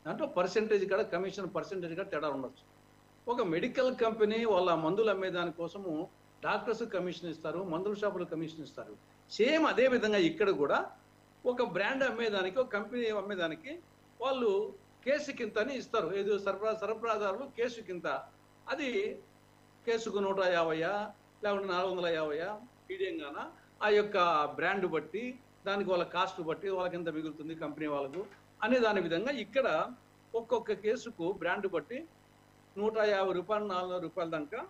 దాంట్లో పర్సెంటేజ్ కూడా commission percentage కూడా తేడా ఉండొచ్చు. ఒక మెడికల్ కంపెనీ వాళ్ళ మందులు అమ్మేదాని కోసము డాక్టర్స్ కమిషన్ ఇస్తారు, మందుల షాపులు కమిషన్ ఇస్తారు. సేమ్ అదే విధంగా ఇక్కడ కూడా ఒక బ్రాండ్ అమ్మేదానికి, ఒక కంపెనీ అమ్మేదానికి వాళ్ళు కేసు కింత అని ఇస్తారు. ఏదో సరఫరాదారులు కేసు కింత, అది కేసుకు 150 లేకుంటే 450 మీడియంగాన ఆ యొక్క బ్రాండ్ బట్టి దానికి వాళ్ళ కాస్ట్ బట్టి వాళ్ళకి ఎంత మిగులుతుంది కంపెనీ వాళ్ళకు అనే దాని విధంగా ఇక్కడ ఒక్కొక్క కేసుకు బ్రాండ్ బట్టి 150 రూపాయలు 400 రూపాయల దాకా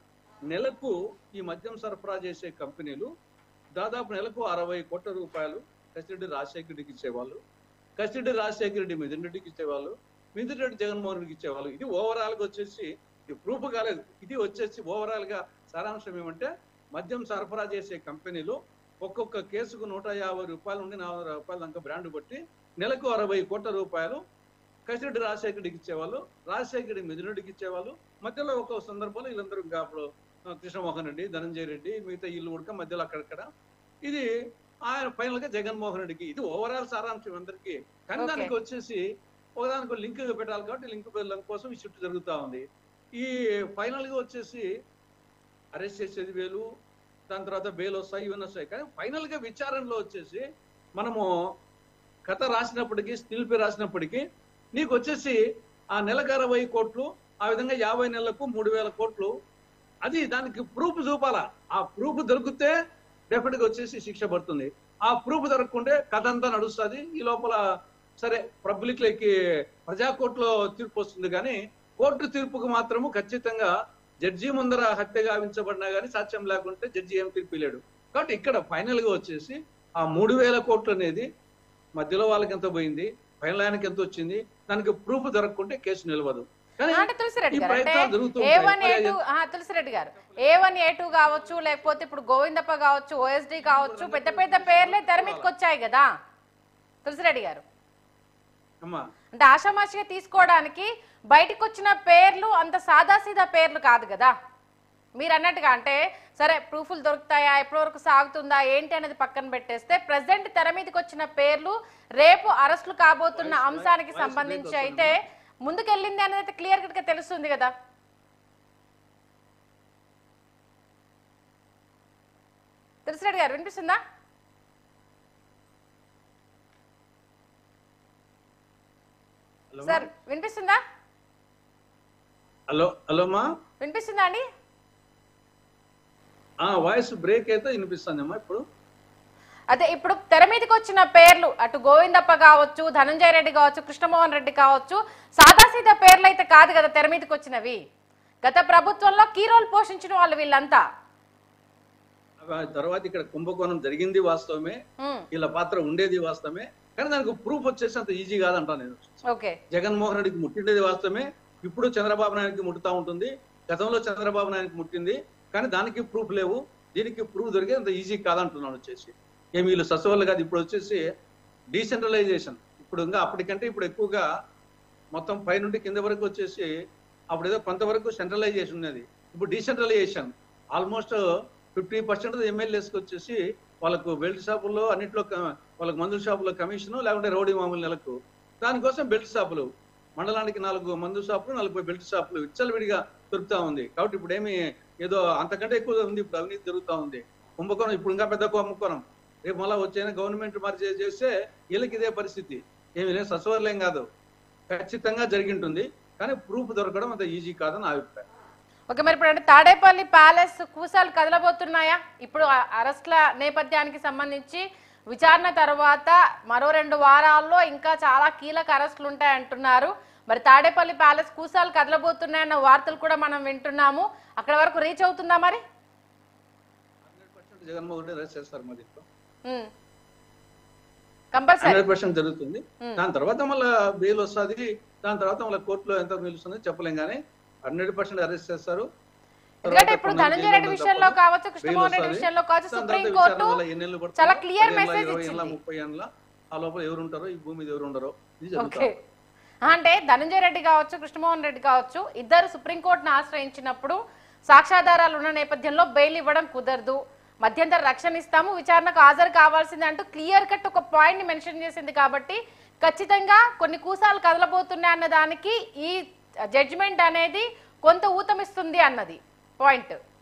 నెలకు ఈ మద్యం సరఫరా చేసే కంపెనీలు దాదాపు నెలకు 60 కోట్ల రూపాయలు కసిరెడ్డి రాజశేఖర రెడ్డికి ఇచ్చేవాళ్ళు, కసిరెడ్డి రాజశేఖర రెడ్డి మిథున్ రెడ్డికి ఇచ్చేవాళ్ళు, మిథున్ రెడ్డి జగన్మోహన్ రెడ్డికి ఇచ్చేవాళ్ళు. ఇది ఓవరాల్గా వచ్చేసి ప్రూఫ్ కాలేదు. ఇది వచ్చేసి ఓవరాల్గా సారాంశం ఏమంటే మద్యం సరఫరా చేసే కంపెనీలు ఒక్కొక్క కేసుకు 150 రూపాయల నుండి 400 రూపాయల దాకా బ్రాండ్ బట్టి నెలకు 60 కోట్ల రూపాయలు కసిరెడ్డి రాజశేఖర రెడ్డికి ఇచ్చేవాళ్ళు, రాజశేఖర రెడ్డి మిథున్ రెడ్డికి ఇచ్చేవాళ్ళు. మధ్యలో ఒక్కొక్క సందర్భంలో వీళ్ళందరూ ఇంకా అప్పుడు కృష్ణమోహన్ రెడ్డి, ధనంజయ రెడ్డి, మిగతా ఇల్లు ఉడక మధ్యలో అక్కడక్కడ ఇది ఆయన ఫైనల్ గా జగన్మోహన్ రెడ్డికి. ఇది ఓవరాల్ సారాంశం అందరికీ. కానీ దానికి వచ్చేసి ఒకదానికి లింక్ పెట్టాలి కాబట్టి లింక్ కోసం ఈ చుట్టూ జరుగుతూ ఉంది. ఈ ఫైనల్ గా వచ్చేసి అరెస్ట్ చేసేది వేలు, దాని తర్వాత బెయిల్ వస్తాయి, ఇవన్నీ వస్తాయి. కానీ ఫైనల్ గా విచారణలో వచ్చేసి మనము కథ రాసినప్పటికీ, స్టిల్ పే రాసినప్పటికీ నీకు వచ్చేసి ఆ నెలకు 60 కోట్లు, ఆ విధంగా 50 నెలలకు 3000 కోట్లు, అది దానికి ప్రూఫ్ చూపాలా. ఆ ప్రూఫ్ దొరికితే డెఫినెట్ గా వచ్చేసి శిక్ష పడుతుంది. ఆ ప్రూఫ్ దొరకకుంటే కథ అంతా నడుస్తుంది. ఈ లోపల సరే పబ్లిక్ లకి ప్రజా కోర్టులో తీర్పు వస్తుంది, కానీ కోర్టు తీర్పుకు మాత్రము ఖచ్చితంగా జడ్జి ముందర హత్య గావించబడినా కానీ సాక్ష్యం లేకుంటే జడ్జి ఏం తీర్పు లేడు. కాబట్టి ఇక్కడ ఫైనల్ గా వచ్చేసి ఆ 3000 కోట్లు అనేది మధ్యలో వాళ్ళకి ఎంత పోయింది, ఫైనల్ ఆయనకి ఎంత వచ్చింది, దానికి ప్రూఫ్ దొరకకుంటే కేసు నిలవదు. తులసిరెడ్డి గారు A1 A2 కావచ్చు, లేకపోతే ఇప్పుడు గోవిందప్ప కావచ్చు, OSD కావచ్చు, పెద్ద పెద్ద పేర్లే తెర మీదకి వచ్చాయి కదా తులసిరెడ్డి గారు. అంటే ఆషామాషిగా తీసుకోవడానికి బయటకు వచ్చిన పేర్లు అంత సాదాసీదా పేర్లు కాదు కదా మీరు అన్నట్టుగా. అంటే సరే ప్రూఫ్లు దొరుకుతాయా, ఎప్పటి వరకు సాగుతుందా ఏంటి అనేది పక్కన పెట్టేస్తే ప్రెసెంట్ తెర మీదకి వచ్చిన పేర్లు రేపు అరెస్టులు కాబోతున్న అంశానికి సంబంధించి అయితే ముందుకెళ్ళింది అనేది అయితే క్లియర్ గా తెలుస్తుంది కదా. తులసిరెడ్డి గారు వినిపిస్తుందా? సార్ వినిపిస్తుందా? హలో హలో మా వినిపిస్తుందా అండి? వాయిస్ బ్రేక్ అయితే వినిపిస్తుందమ్మా ఇప్పుడు. అదే ఇప్పుడు తెర మీదకి వచ్చిన పేర్లు అటు గోవిందప్ప కావచ్చు, ధనంజయ రెడ్డి కావచ్చు, కృష్ణమోహన్ రెడ్డి కావచ్చు, సాదాసీదా పేర్లు అయితే కాదు కదా తెర మీదకి వచ్చినవి. గత ప్రభుత్వంలో కీ రోల్ పోషించిన వాళ్ళు వీళ్ళంతా. తర్వాత ఇక్కడ కుంభకోణం జరిగింది వాస్తవమే, వీళ్ళ పాత్ర ఉండేది వాస్తవమే, కానీ దానికి ప్రూఫ్ వచ్చేసి అంత ఈజీ కాదంటా నేను. జగన్మోహన్ రెడ్డికి ముట్టిండేది వాస్తవమే, ఇప్పుడు చంద్రబాబు నాయుడికి ముట్టుతా ఉంటుంది, గతంలో చంద్రబాబు నాయుడికి ముట్టింది, కానీ దానికి ప్రూఫ్ లేవు. దీనికి ప్రూఫ్ దొరికే అంత ఈజీ కాదంటున్నాను. వచ్చేసి ఏమి వీళ్ళు సచివాళ్ళు కాదు, ఇప్పుడు వచ్చేసి డీసెంట్రలైజేషన్. ఇప్పుడు ఇంకా అప్పటికంటే ఇప్పుడు ఎక్కువగా మొత్తం పై నుండి కింద వరకు వచ్చేసి అప్పుడు ఏదో కొంతవరకు సెంట్రలైజేషన్ ఉన్నది, ఇప్పుడు డీసెంట్రలైజేషన్. ఆల్మోస్ట్ 50% ఎమ్మెల్యేస్కి వచ్చేసి వాళ్ళకు బెల్ట్ షాపుల్లో అన్నింటిలో వాళ్ళకి మందుల షాపుల్లో కమిషను, లేకుంటే రౌడీ మామూలు నెలకు. దానికోసం బెల్ట్ షాపులు, మండలానికి 4 మందు షాపులు, 40 బెల్ట్ షాపులు విచ్చలవిడిగా దొరుకుతా ఉంది. కాబట్టి ఇప్పుడు ఏమి ఏదో అంతకంటే ఎక్కువ ఉంది, ఇప్పుడు అవినీతి జరుగుతూ ఉంది. కుంభకోణం ఇప్పుడు ఇంకా పెద్ద కుంభకోణం. రేపు మళ్ళీ వచ్చైనా గవర్నమెంట్ మార్చి చేస్తే వీళ్ళకి ఇదే పరిస్థితి. ఏమి లేదు, సచివాలయం కాదు, ఖచ్చితంగా జరిగింటుంది, కానీ ప్రూఫ్ దొరకడం అంత ఈజీ కాదని నా అభిప్రాయం. ఓకే, మరి ఇప్పుడు అంటే తాడేపల్లి ప్యాలెస్ కూసాలు కదలబోతున్నాయా? ఇప్పుడు అరెస్ట్ల నేపథ్యానికి సంబంధించి విచారణ తర్వాత మరో 2 వారాల్లో ఇంకా చాలా కీలక అరెస్టులు ఉంటాయంటున్నారు. మరి తాడేపల్లి ప్యాలెస్ కూసాలు కదలబోతున్నాయన్న వార్తలు కూడా మనం వింటున్నాము. అక్కడ వరకు రీచ్ అవుతుందా? మరి 100% జగన్మోహన్ రెడ్డి అరెస్ట్ చేస్తారు, మరి 100% జరుగుతుంది. దాని తర్వాత మళ్ళీ బెయిల్ వస్తుంది, దాని తర్వాత మళ్ళీ కోర్టులో ఎంత నిలుస్తుంది చెప్పలేం, కానీ 100% అరెస్ట్ చేస్తారు. ఎందుకంటే ఇప్పుడు ధనంజయ రెడ్డి విషయంలో కావచ్చు, కృష్ణమోహన్ రెడ్డి విషయంలో కావచ్చు, సుప్రీం కోర్టు చాలా క్లియర్ మెసేజ్ ఇచ్చింది. 30 ఏళ్ళ ఆ లోపల ఎవరు ఉంటారో, ఈ భూమి మీద ఎవరు ఉండరో. అంటే ధనంజయ రెడ్డి కావచ్చు, కృష్ణమోహన్ రెడ్డి కావచ్చు, ఇద్దరు సుప్రీంకోర్టును ఆశ్రయించినప్పుడు సాక్ష్యాధారాలు ఉన్న నేపథ్యంలో బెయిల్ ఇవ్వడం కుదరదు, మధ్యంతర రక్షణ ఇస్తాము, విచారణకు హాజరు కావాల్సింది అంటూ క్లియర్ కట్ ఒక పాయింట్ ని మెన్షన్ చేసింది. కాబట్టి ఖచ్చితంగా కొన్ని కూసాలు కదలబోతున్నాయి అన్న దానికి ఈ జడ్జిమెంట్ అనేది కొంత ఊతమిస్తుంది అన్నది పాయింట్.